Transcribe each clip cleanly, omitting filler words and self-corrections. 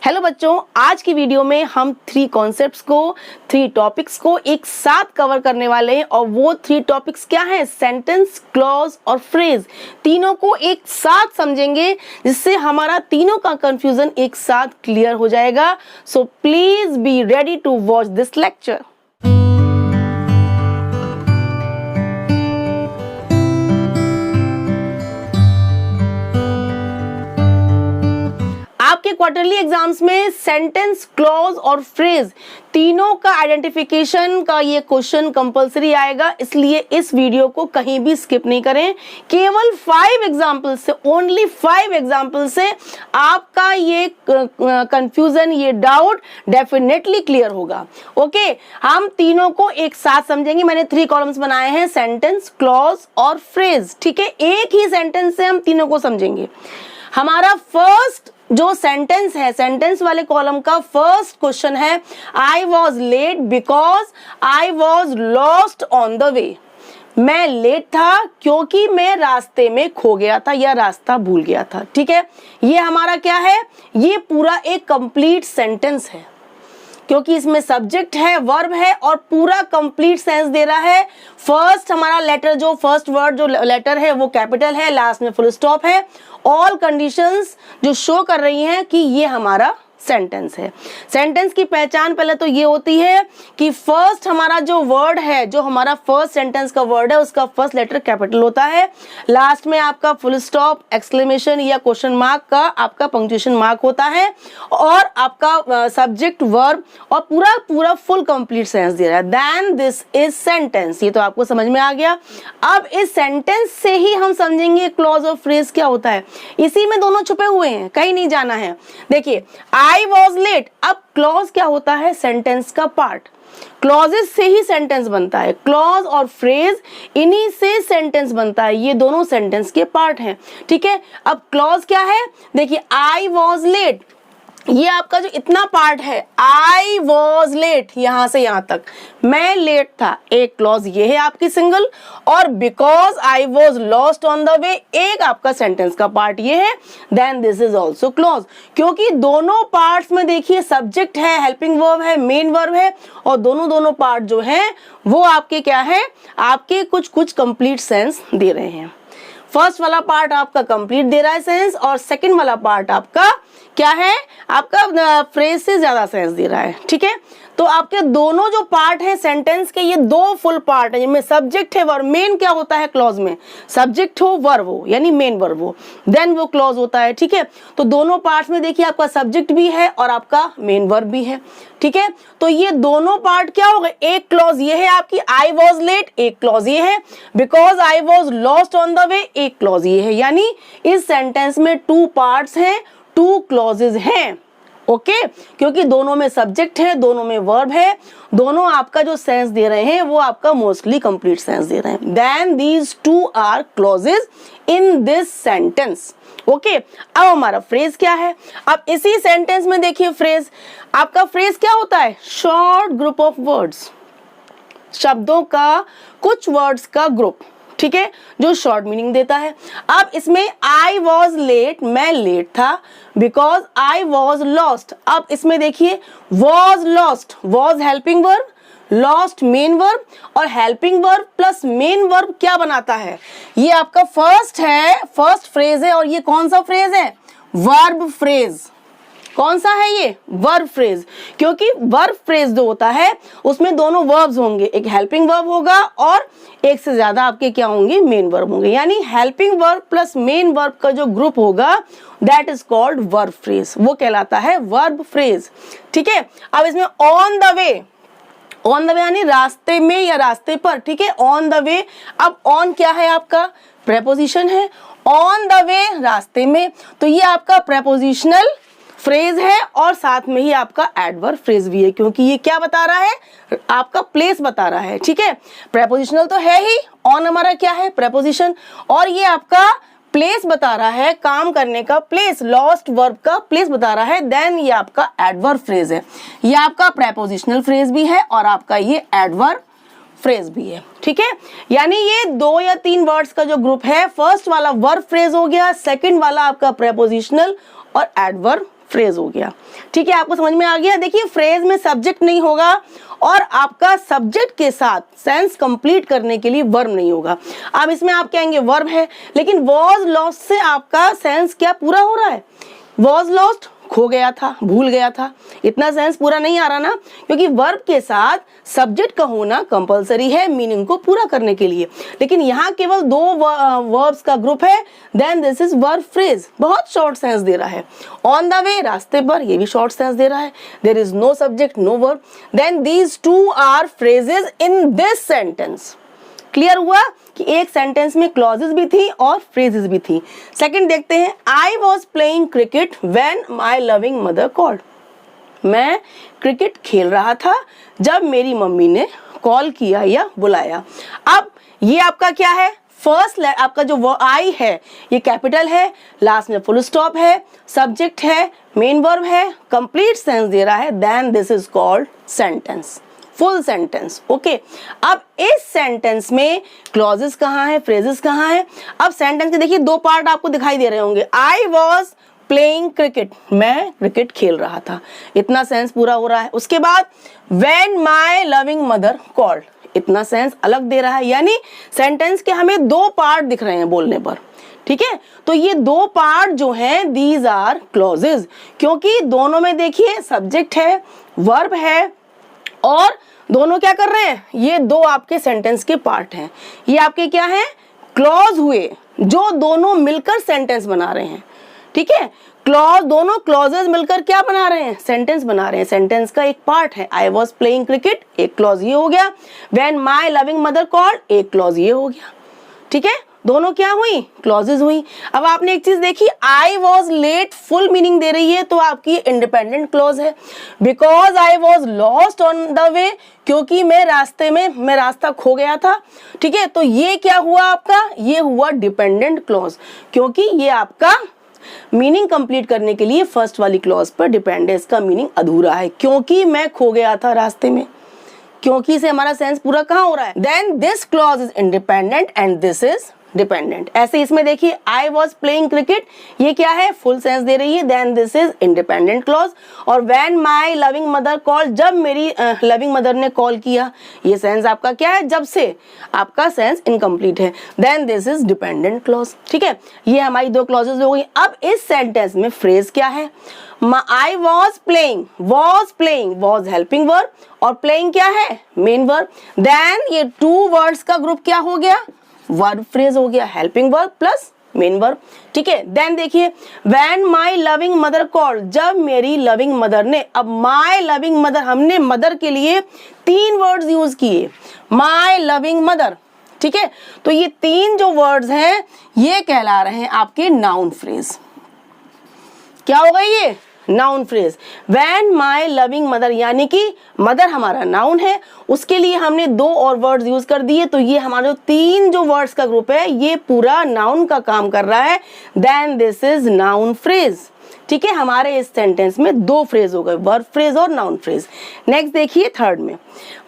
Hello बच्चों, आज की वीडियो में हम 3 कॉन्सेप्ट्स को 3 टॉपिक्स को एक साथ कवर करने वाले हैं। और वो 3 टॉपिक्स क्या हैं? सेंटेंस, क्लॉज और फ्रेज। तीनों को एक साथ समझेंगे जिससे हमारा तीनों का कंफ्यूजन एक साथ क्लियर हो जाएगा। So please be ready to watch this lecture. आपके क्वार्टरली एग्जाम्स में सेंटेंस, क्लॉज और फ्रेज तीनों का आइडेंटिफिकेशन का ये क्वेश्चन कंपलसरी आएगा, इसलिए इस वीडियो को कहीं भी स्किप नहीं करें। केवल 5 एग्जाम्पल से, ओनली 5 एग्जाम्पल से आपका ये कंफ्यूजन, ये डाउट डेफिनेटली क्लियर होगा। ओके, हम तीनों को एक साथ समझेंगे। मैंने 3 कॉलम्स बनाए हैं, सेंटेंस, क्लॉज और फ्रेज। ठीक है, एक ही सेंटेंस से हम तीनों को समझेंगे। हमारा फर्स्ट जो सेंटेंस है, सेंटेंस वाले कॉलम का फर्स्ट क्वेश्चन है, I was late because I was lost on the way. मैं लेट था क्योंकि मैं रास्ते में खो गया था या रास्ता भूल गया था। ठीक है, ये हमारा क्या है? ये पूरा एक कंप्लीट सेंटेंस है क्योंकि इसमें सब्जेक्ट है, वर्ब है और पूरा कंप्लीट सेंस दे रहा है। फर्स्ट हमारा लेटर, जो फर्स्ट वर्ड जो लेटर है वो कैपिटल है, लास्ट में फुल स्टॉप है। ऑल कंडीशंस जो शो कर रही हैं कि ये हमारा सेंटेंस है। सेंटेंस की पहचान पहले तो ये होती है कि फर्स्ट हमारा जो वर्ड है, जो हमारा फर्स्ट सेंटेंस का वर्ड है, उसका फर्स्ट लेटर कैपिटल होता है। लास्ट में आपका फुल स्टॉप, एक्सक्लेमेशन या क्वेश्चन मार्क का आपका पंक्चुएशन मार्क होता है और आपका सब्जेक्ट, वर्ब और पूरा फुल कंप्लीट सेंस दे रहा है। Then this is sentence. ये तो आपको समझ में आ गया। अब इस सेंटेंस से ही हम समझेंगे क्लॉज और फ्रेज क्या होता है। इसी में दोनों छुपे हुए हैं, कहीं नहीं जाना है। देखिए, I was late। अब क्लॉज क्या होता है? सेंटेंस का पार्ट। क्लॉजेस से ही सेंटेंस बनता है। क्लॉज और फ्रेज इन्हीं से सेंटेंस बनता है। ये दोनों सेंटेंस के पार्ट हैं। ठीक है, अब क्लॉज क्या है? देखिए, I was late, ये आपका जो इतना पार्ट है, I was late, यहां से यहां तक मैं लेट था, एक क्लॉज ये है आपकी सिंगल। और because I was lost on the way, एक आपका सेंटेंस का पार्ट ये है। Then this is also clause, क्योंकि दोनों पार्ट्स में देखिए सब्जेक्ट है, हेल्पिंग वर्ब है, मेन वर्ब है और दोनों पार्ट जो है वो आपके क्या है? आपके कुछ कंप्लीट सेंस दे रहे हैं। फर्स्ट वाला पार्ट आपका कंप्लीट दे रहा है सेंस और सेकंड वाला पार्ट आपका क्या है? आपका फ्रेज से ज्यादा सेंस दे रहा है। ठीक है, तो आपके दोनों जो पार्ट है सेंटेंस के, ये 2 फुल पार्ट है जिनमें सब्जेक्ट है, वर्ब। मेन क्या होता है क्लॉज में? सब्जेक्ट हो, वर्ब हो, यानी मेन वर्ब हो, देन वो क्लॉज होता है। ठीक है, तो दोनों पार्ट्स में देखिए आपका सब्जेक्ट भी है और आपका मेन वर्ब भी है। ठीक है, तो ये दोनों पार्ट क्या हो गए? एक क्लॉज ये है आपकी आई वॉज लेट, एक क्लॉज ये है because I was lost on the वे, एक क्लॉज ये है। यानी इस सेंटेंस में 2 पार्ट्स हैं, 2 क्लॉजेज हैं। ओके, क्योंकि दोनों में सब्जेक्ट है, दोनों में वर्ब है, दोनों आपका जो सेंस दे रहे हैं वो आपका मोस्टली कंप्लीट सेंस दे रहे हैं। Then these 2 are clauses in this sentence. Okay, अब हमारा फ्रेज क्या है? अब इसी सेंटेंस में देखिए फ्रेज, आपका फ्रेज क्या होता है? शॉर्ट ग्रुप ऑफ वर्ड्स, शब्दों का, कुछ वर्ड्स का ग्रुप। ठीक है, जो शॉर्ट मीनिंग देता है। अब इसमें आई वॉज लेट, मैं लेट था बिकॉज आई वॉज लॉस्ट। अब इसमें देखिए was lost, was helping verb, lost main verb और helping verb plus main verb क्या बनाता है? ये आपका फर्स्ट है, फर्स्ट फ्रेज है। और ये कौन सा फ्रेज है? Verb phrase. कौन सा है ये? Verb phrase. क्योंकि वर्ब फ्रेज जो होता है उसमें दोनों वर्ब्स होंगे, एक हेल्पिंग वर्ब होगा और एक से ज्यादा आपके क्या होंगे? मेन वर्ब होंगे। यानी helping verb plus main verb का जो ग्रुप होगा that is called verb phrase, वो कहलाता है वर्ब फ्रेज। ठीक है, अब इसमें on the way, on the वे यानी रास्ते में या रास्ते पर। ठीक है, ऑन द वे। अब ऑन क्या है? आपका प्रेपोजिशन है। ऑन द वे, रास्ते में, तो ये आपका प्रेपोजिशनल फ्रेज है और साथ में ही आपका एडवर्ब फ्रेज भी है, क्योंकि ये क्या बता रहा है? आपका प्लेस बता रहा है। ठीक है, प्रेपोजिशनल तो है ही, ऑन हमारा क्या है? प्रेपोजिशन, और ये आपका प्लेस बता रहा है, काम करने का प्लेस, लॉस्ट वर्ब का प्लेस बता रहा है। देन ये आपका एडवर्ब फ्रेज है। ये आपका प्रेपोजिशनल फ्रेज भी है और आपका ये एडवर्ब फ्रेज भी है। ठीक है, यानी ये 2 या 3 वर्ड्स का जो ग्रुप है, फर्स्ट वाला वर्ब फ्रेज हो गया, सेकंड वाला आपका प्रेपोजिशनल और एडवर्ब फ्रेज हो गया। ठीक है, आपको समझ में आ गया। देखिए फ्रेज में सब्जेक्ट नहीं होगा और आपका सब्जेक्ट के साथ सेंस कंप्लीट करने के लिए वर्ब नहीं होगा। अब इसमें आप कहेंगे वर्ब है, लेकिन वॉज लॉस्ट से आपका सेंस क्या पूरा हो रहा है? वॉज लॉस्ट खो गया था, भूल गया था, इतना सेंस पूरा नहीं आ रहा ना, क्योंकि वर्ब के साथ सब्जेक्ट का होना कंपलसरी है मीनिंग को पूरा करने के लिए। लेकिन यहाँ केवल दो वर्ब्स का ग्रुप है, then this is verb phrase, बहुत शॉर्ट सेंस दे रहा है। ऑन द वे, रास्ते पर, ये भी शॉर्ट सेंस दे रहा है। There is no subject, no verb, then these two are phrases in this sentence. Clear हुआ कि एक सेंटेंस में क्लॉजेस भी थी और फ्रेजेस भी थी। सेकंड देखते हैं, I was playing cricket when my loving mother called. मैं क्रिकेट खेल रहा था जब मेरी मम्मी ने कॉल किया या बुलाया। अब ये आपका क्या है? फर्स्ट आपका जो आई है ये कैपिटल है, लास्ट में फुल स्टॉप है, सब्जेक्ट है, मेन वर्ब है, कंप्लीट सेंस दे रहा है, then this is called sentence, full sentence. Okay, अब इस सेंटेंस में क्लॉजेस कहाँ है, फ्रेजेस कहाँ है? अब सेंटेंस के देखिए दो पार्ट आपको दिखाई दे रहे होंगे। आई वॉज प्लेइंग क्रिकेट, मैं क्रिकेट खेल रहा था, इतना सेंस पूरा हो रहा है। उसके बाद when my loving mother called, इतना सेंस अलग दे रहा है, यानी सेंटेंस के हमें दो पार्ट दिख रहे हैं बोलने पर। ठीक है, तो ये दो पार्ट जो हैं दीज आर क्लॉजेस, क्योंकि दोनों में देखिए सब्जेक्ट है, वर्ब है और दोनों क्या कर रहे हैं? ये दो आपके सेंटेंस के पार्ट हैं। ये आपके क्या हैं? क्लॉज हुए, जो दोनों मिलकर सेंटेंस बना रहे हैं। ठीक है, क्लॉज, दोनों क्लॉजेस मिलकर क्या बना रहे हैं? सेंटेंस बना रहे हैं। सेंटेंस का एक पार्ट है आई वॉज प्लेइंग क्रिकेट, एक क्लॉज ये हो गया। When my loving mother called, एक क्लॉज ये हो गया। ठीक है, दोनों क्या हुई? क्लॉजेस हुई। अब आपने एक चीज देखी, I was late full meaning दे रही है, तो आपकी इंडिपेंडेंट क्लॉज है। Because I was lost on the way, क्योंकि मैं रास्ते में, मैं रास्ता खो गया था। ठीक है, तो ये क्या हुआ आपका? ये हुआ डिपेंडेंट क्लॉज, क्योंकि ये आपका मीनिंग कंप्लीट करने के लिए फर्स्ट वाली क्लॉज पर डिपेंड है। इसका मीनिंग अधूरा है, क्योंकि मैं खो गया था रास्ते में। क्योंकि से हमारा सेंस पूरा कहाँ हो रहा है? Then this clause is independent and this is dependent. ऐसे इसमें देखिए आई वॉज प्लेइंग क्रिकेट, ये क्या है? फुल सेंस दे रही है, then this is independent clause. और when my loving mother call, जब मेरी लविंग मदर ने कॉल किया, ये सेंस आपका क्या है? जब से, आपका सेंस इनकम्प्लीट है, then this is dependent clause. ठीक है, ये हमारी दो क्लॉजेज हो गई। अब इस सेंटेंस में फ्रेज क्या है? I was playing, was helping verb और प्लेइंग क्या है? Main verb. देन ये टू वर्ड्स का ग्रुप क्या हो गया? वर्ब फ्रेज हो गया, helping verb plus main verb. ठीक है, देन देखिए when my loving mother called, जब मेरी लविंग मदर ने। अब माय लविंग मदर, हमने मदर के लिए तीन वर्ड्स यूज किए, माय लविंग मदर। ठीक है, तो ये तीन जो वर्ड्स हैं ये कहला रहे हैं आपके नाउन फ्रेज। क्या होगा ये? Noun phrase. When my loving mother, यानी कि मदर हमारा नाउन है, उसके लिए हमने दो और वर्ड्स यूज कर दिए, तो ये हमारे तीन जो वर्ड्स का ग्रुप है ये पूरा नाउन का काम कर रहा है। Then this is noun phrase. ठीक है, हमारे इस सेंटेंस में दो फ्रेज हो गए, वर्ब फ्रेज और नाउन फ्रेज। नेक्स्ट देखिए थर्ड में,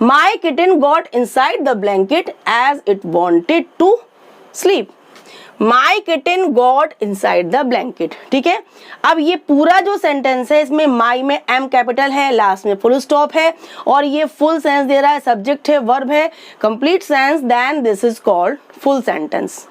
my kitten got inside the blanket as it wanted to sleep. My kitten got inside the blanket. ठीक है, अब ये पूरा जो सेंटेंस है इसमें माई में एम कैपिटल है, लास्ट में फुल स्टॉप है और ये फुल सेंस दे रहा है, सब्जेक्ट है, वर्ब है, complete sense, then this is called full sentence.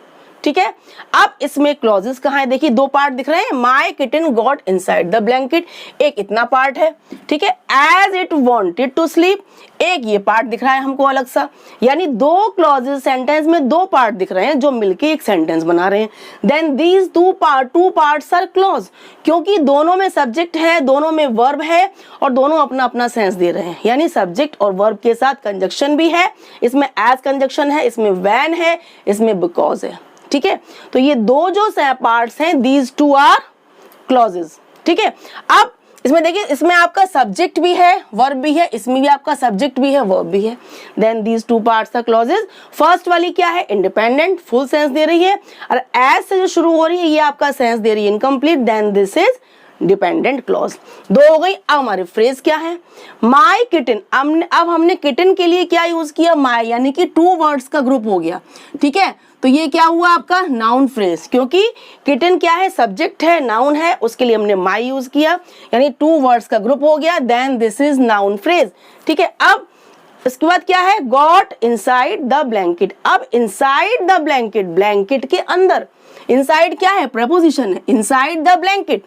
ठीक है, अब इसमें क्लॉजेस कहाँ है? देखिए दो पार्ट दिख रहे हैं, my kitten got inside the blanket, एक इतना पार्ट है। ठीक है, as it wanted to sleep, एक ये पार्ट दिख रहा है हमको अलग सा, यानी दो क्लॉजेस सेंटेंस में दो पार्ट दिख रहे हैं जो मिलके एक सेंटेंस बना रहे हैं। Then these two parts are clause, क्योंकि दोनों में सब्जेक्ट है, दोनों में वर्ब है और दोनों अपना अपना सेंस दे रहे हैं, यानी सब्जेक्ट और वर्ब के साथ कंजक्शन भी है, इसमें एज कंजक्शन है, इसमें व्हेन है, इसमें बिकॉज है। ठीक है, तो ये दो जो पार्ट्स हैं दीज टू आर क्लॉजेस। ठीक है, अब इसमें देखिए इसमें आपका सब्जेक्ट भी है, वर्ब भी है, इसमें भी आपका सब्जेक्ट भी है, वर्ब भी है। Then these two parts are clauses. First वाली क्या है? इंडिपेंडेंट, फुल सेंस दे रही है, और एज से जो शुरू हो रही है ये आपका सेंस दे रही है incomplete, then this is dependent clause. दो हो गई। अब हमारे फ्रेज क्या है, माई किटन। अब हमने किटन के लिए क्या यूज किया, माई, यानी कि 2 वर्ड्स का ग्रुप हो गया। ठीक है, तो ये क्या हुआ आपका नाउन फ्रेज, क्योंकि किटन क्या है, सब्जेक्ट है, नाउन है, उसके लिए हमने माई यूज किया, यानी 2 वर्ड्स का ग्रुप हो गया, then this is noun phrase. ठीक है, अब इसके बाद क्या है, गॉट इनसाइड द ब्लैंकेट। अब इनसाइड द ब्लैंकेट, ब्लैंकेट के अंदर, इनसाइड क्या है, प्रेपोजिशन है, inside the blanket,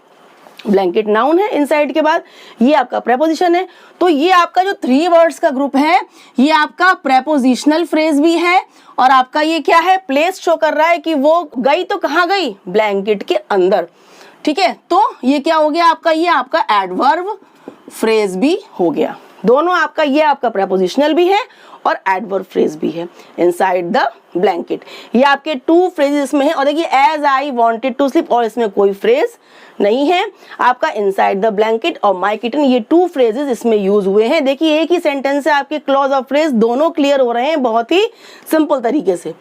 blanket noun है, इनसाइड के बाद ये आपका प्रेपोजिशन है। तो ये आपका जो 3 वर्ड्स का ग्रुप है, ये आपका प्रेपोजिशनल फ्रेज भी है, और आपका ये क्या है, प्लेस शो कर रहा है कि वो गई तो कहाँ गई, ब्लैंकेट के अंदर। ठीक है, तो ये क्या हो गया आपका, ये आपका एडवर्ब फ्रेज भी हो गया। दोनों आपका, ये आपका प्रेपोजिशनल भी है और एडवर्ब फ्रेज भी है, इनसाइड द ब्लैंकेट। ये आपके 2 फ्रेजेस में है। और देखिए as I wanted to sleep, और इसमें कोई फ्रेज नहीं है। आपका इनसाइड द ब्लैंकेट और माई किटन, ये 2 फ्रेजेस इसमें यूज हुए हैं। देखिए एक ही सेंटेंस से आपके क्लॉज और फ्रेज दोनों क्लियर हो रहे हैं बहुत ही सिंपल तरीके से।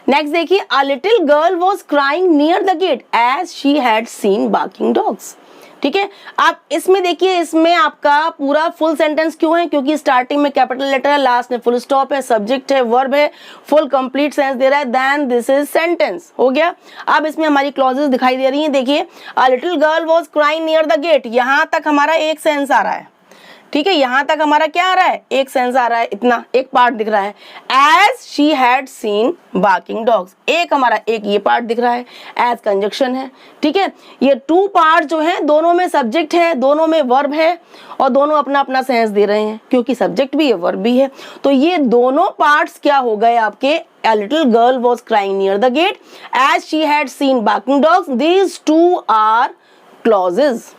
नेक्स्ट देखिए, a little girl was crying near the gate as she had seen barking dogs. ठीक है, आप इसमें देखिए, इसमें आपका पूरा फुल सेंटेंस क्यों है, क्योंकि स्टार्टिंग में कैपिटल लेटर है, लास्ट में फुल स्टॉप है, सब्जेक्ट है, वर्ब है, फुल कंप्लीट सेंस दे रहा है, देन दिस इज सेंटेंस हो गया। अब इसमें हमारी क्लॉजेस दिखाई दे रही हैं। देखिए, a little girl was crying near the gate, यहां तक हमारा एक सेंस आ रहा है। ठीक है, यहां तक हमारा क्या आ रहा है, एक सेंस आ रहा है, इतना एक पार्ट दिख रहा है। As she had seen barking dogs, एक हमारा एक ये पार्ट दिख रहा है, एज कंजक्शन है। ठीक है, ये 2 पार्ट जो है, दोनों में सब्जेक्ट है, दोनों में वर्ब है, और दोनों अपना अपना सेंस दे रहे हैं, क्योंकि सब्जेक्ट भी है, वर्ब भी है। तो ये दोनों पार्ट्स क्या हो गए आपके, A little girl was crying near the gate as she had seen barking dogs. These 2 are clauses.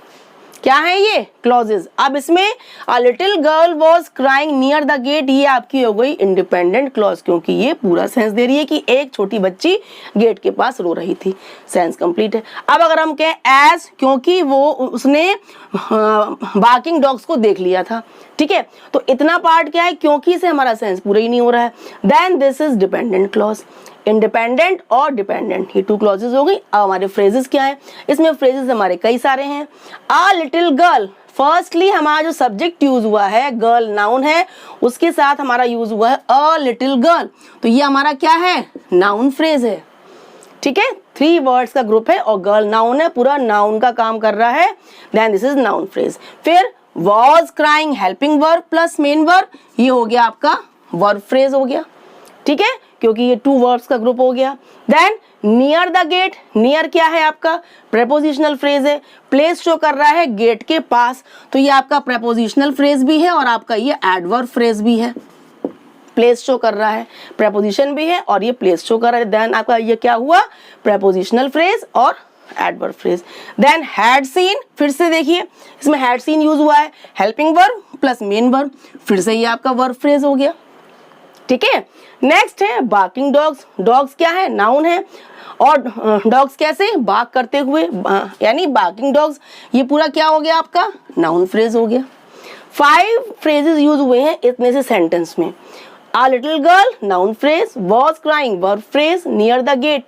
क्या है ये, क्लॉजेज। अब इसमें a little girl was crying near the gate, ये आपकी हो गई इंडिपेंडेंट क्लॉज, क्योंकि ये पूरा सेंस दे रही है कि एक छोटी बच्ची गेट के पास रो रही थी, सेंस कंप्लीट है। अब अगर हम कहें एज, क्योंकि वो उसने बार्किंग डॉग्स को देख लिया था। ठीक है, तो इतना पार्ट क्या है, क्योंकि से हमारा सेंस पूरा ही नहीं हो रहा है। Then this is dependent clause, independent और डिपेंडेंट, ये 2 क्लॉजेज हो गई। अब हमारे फ्रेजेस क्या है, इसमें फ्रेजेस हमारे कई सारे हैं। अ लिटिल गर्ल, फर्स्टली हमारा जो सब्जेक्ट यूज हुआ है, गर्ल नाउन है, उसके साथ हमारा यूज हुआ है अ लिटिल गर्ल, तो ये हमारा क्या है, नाउन फ्रेज है। ठीक है, 3 वर्ड्स का ग्रुप है और गर्ल नाउन है, पूरा नाउन का काम कर रहा है, then this is noun phrase. फिर was crying, helping verb plus main verb, ये हो गया आपका वर्ब फ्रेज हो गया। ठीक है, क्योंकि ये 2 वर्ब्स का ग्रुप हो गया। Then near the gate, near क्या है आपका, प्रेपोजिशनल फ्रेज है, प्लेस शो कर रहा है गेट के पास, तो ये आपका प्रेपोजिशनल फ्रेज भी है और आपका ये एडवर्ब फ्रेज भी है। प्लेस शो कर रहा है, प्रेपोजिशन भी है और ये प्लेस शो कर रहा है, देन आपका ये क्या हुआ, प्रेपोजिशनल फ्रेज और adverb phrase. Then had seen, फिर से देखिए इसमें हैड सीन यूज हुआ है, helping verb plus main verb, फिर से ये आपका वर्ब फ्रेज हो गया। ठीक है, नेक्स्ट है बार्किंग डॉग्स। डॉग्स क्या है, नाउन है, और डॉग्स कैसे, बार्क करते हुए, यानी बार्किंग डॉग्स, ये पूरा क्या हो गया आपका, नाउन फ्रेज हो गया। 5 फ्रेजेस यूज हुए हैं इतने से सेंटेंस में। A little girl, noun phrase, was crying, verb phrase, near the gate,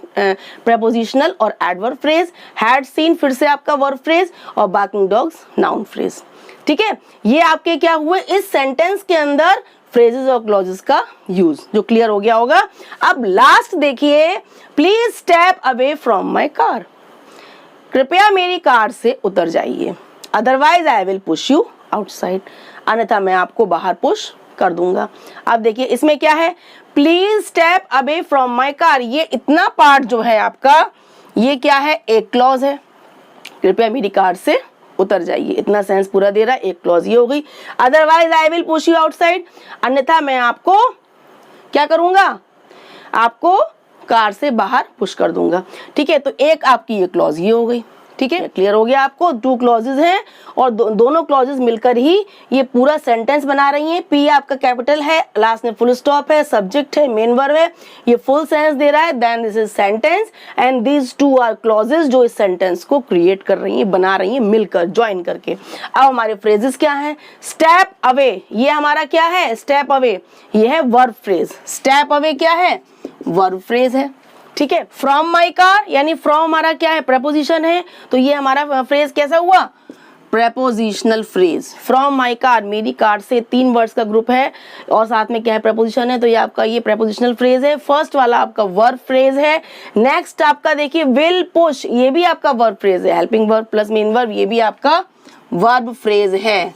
prepositional और adverb phrase, had seen, फिर से आपका verb phrase, और barking dogs, noun phrase। ठीक है, ये आपके क्या हुए, इस सेंटेंस के अंदर फ्रेजेस और क्लॉजेस का यूज, जो क्लियर हो गया होगा। अब लास्ट देखिए, please step away from my car, कृपया मेरी कार से उतर जाइए, otherwise I will push you outside, अन्यथा मैं आपको बाहर पुश कर दूंगा। अब देखिए इसमें क्या है, please step away from my car, ये इतना पार्ट जो है आपका, ये क्या है, एक क्लॉज है, कृपया मेरी कार से उतर जाइए, इतना सेंस पूरा दे रहा है, एक क्लॉज ये हो गई। Otherwise I will push you outside, अन्यथा मैं आपको क्या करूंगा, आपको कार से बाहर पुश कर दूंगा। ठीक है, तो एक आपकी ये क्लॉज ये हो गई। ठीक है, क्लियर हो गया आपको, 2 क्लॉजेज हैं और दोनों क्लॉजेज मिलकर ही ये पूरा सेंटेंस बना रही हैं। पी आपका कैपिटल है, लास्ट में फुल स्टॉप है, सब्जेक्ट है, मेन वर्ब है, ये फुल सेंस दे रहा है, then this is sentence and these 2 are clauses जो इस सेंटेंस को क्रिएट कर रही हैं, बना रही हैं मिलकर, ज्वाइन करके। अब हमारे फ्रेजेस क्या हैं, स्टेप अवे, ये हमारा क्या है, स्टेप अवे, ये है वर्ब फ्रेज, स्टेप अवे क्या है, वर्ब फ्रेज है। ठीक है। फ्रॉम माई कार यानी फ्रॉम हमारा क्या है, प्रपोजिशन है, तो ये हमारा फ्रेज कैसा हुआ, prepositional phrase. From my car, मेरी कार से 3 वर्ड्स का ग्रुप है और साथ में क्या है, प्रपोजिशन है, तो ये आपका ये प्रपोजिशनल फ्रेज है। फर्स्ट वाला आपका वर्ब फ्रेज है। नेक्स्ट आपका देखिए विल पुश, ये भी आपका वर्ब फ्रेज है, helping verb plus main verb, ये भी आपका वर्ब फ्रेज है।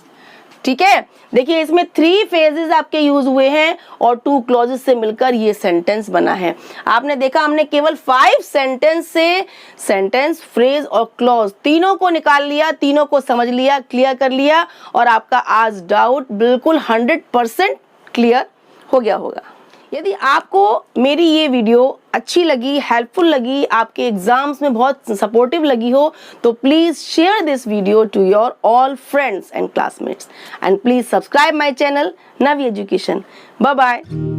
ठीक है, देखिए इसमें 3 फेजेस आपके यूज हुए हैं और 2 क्लॉजेस से मिलकर ये सेंटेंस बना है। आपने देखा हमने केवल 5 सेंटेंस से सेंटेंस, फ्रेज और क्लॉज तीनों को निकाल लिया, तीनों को समझ लिया, क्लियर कर लिया और आपका आज डाउट बिल्कुल 100% क्लियर हो गया होगा। यदि आपको मेरी ये वीडियो अच्छी लगी, हेल्पफुल लगी, आपके एग्जाम्स में बहुत सपोर्टिव लगी हो, तो please share this video to your all friends and classmates and please subscribe my channel Navi education. Bye bye.